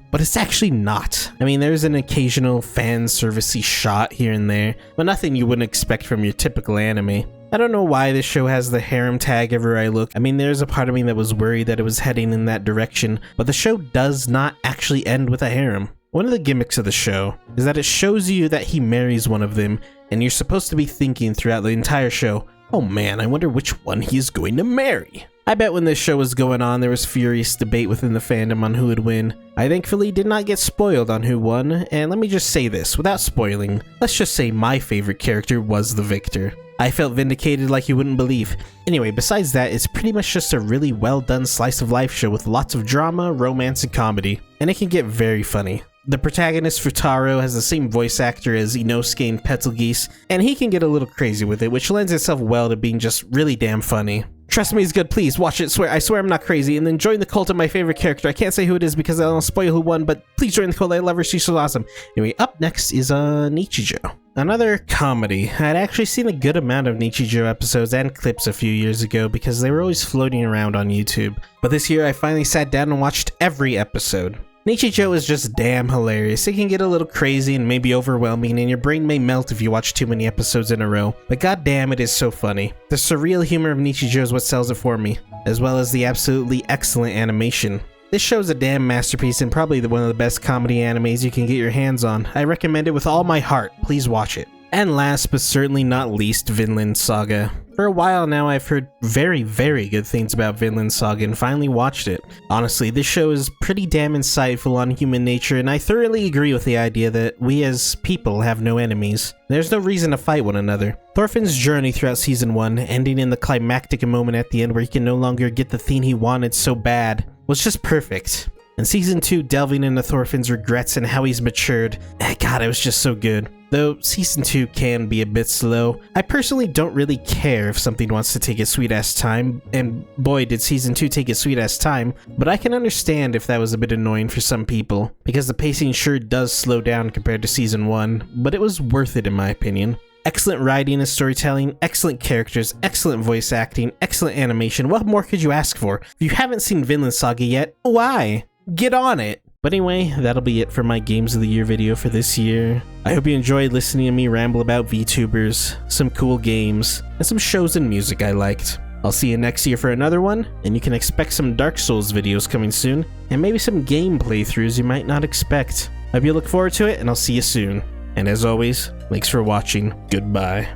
[SPEAKER 1] But it's actually not. I mean, there's an occasional fan servicey shot here and there, but nothing you wouldn't expect from your typical anime. I don't know why this show has the harem tag everywhere I look. I mean, there's a part of me that was worried that it was heading in that direction, but the show does not actually end with a harem. One of the gimmicks of the show is that it shows you that he marries one of them, and you're supposed to be thinking throughout the entire show, oh man, I wonder which one he is going to marry. I bet when this show was going on, there was furious debate within the fandom on who would win. I thankfully did not get spoiled on who won, and let me just say this, without spoiling, let's just say my favorite character was the victor. I felt vindicated like you wouldn't believe. Anyway, besides that, it's pretty much just a really well done slice of life show with lots of drama, romance, and comedy, and it can get very funny. The protagonist, Futaro, has the same voice actor as Inosuke in Betelgeuse, and he can get a little crazy with it, which lends itself well to being just really damn funny. Trust me, it's good, please, watch it, I swear I'm not crazy, and then join the cult of my favorite character. I can't say who it is because I'll spoil who won, but please join the cult, I love her, she's so awesome. Anyway, up next is Nichijou. Another comedy. I'd actually seen a good amount of Nichijou episodes and clips a few years ago because they were always floating around on YouTube, but this year I finally sat down and watched every episode. Nichijou is just damn hilarious. It can get a little crazy and maybe overwhelming, and your brain may melt if you watch too many episodes in a row, but goddamn it is so funny. The surreal humor of Nichijou is what sells it for me, as well as the absolutely excellent animation. This show is a damn masterpiece and probably one of the best comedy animes you can get your hands on. I recommend it with all my heart. Please watch it. And last but certainly not least, Vinland Saga. For a while now, I've heard very, very good things about Vinland Saga and finally watched it. Honestly, this show is pretty damn insightful on human nature, and I thoroughly agree with the idea that we as people have no enemies. There's no reason to fight one another. Thorfinn's journey throughout Season 1, ending in the climactic moment at the end where he can no longer get the thing he wanted so bad, was just perfect. And Season 2 delving into Thorfinn's regrets and how he's matured, God, it was just so good. Though Season 2 can be a bit slow, I personally don't really care if something wants to take its sweet-ass time, and boy did Season 2 take its sweet-ass time, but I can understand if that was a bit annoying for some people, because the pacing sure does slow down compared to Season 1, but it was worth it in my opinion. Excellent writing and storytelling, excellent characters, excellent voice acting, excellent animation, what more could you ask for? If you haven't seen Vinland Saga yet, why? Get on it! But anyway, that'll be it for my Games of the Year video for this year. I hope you enjoyed listening to me ramble about VTubers, some cool games, and some shows and music I liked. I'll see you next year for another one, and you can expect some Dark Souls videos coming soon, and maybe some game playthroughs you might not expect. Hope you look forward to it, and I'll see you soon. And as always, thanks for watching. Goodbye.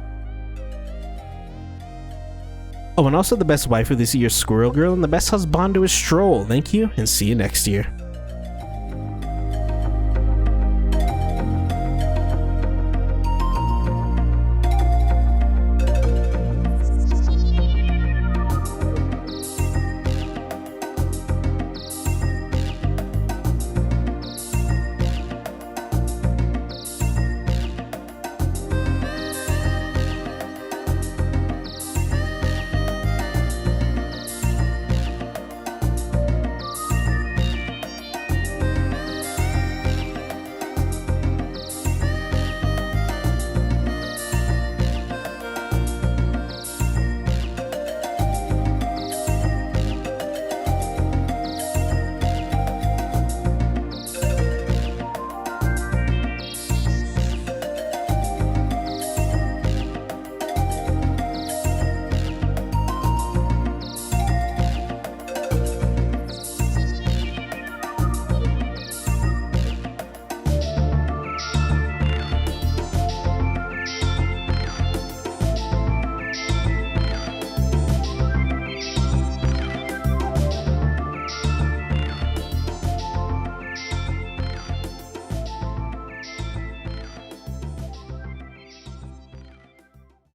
[SPEAKER 1] Oh, and also the best wife of this year's Squirrel Girl, and the best husbando is Stroll. Thank you, and see you next year.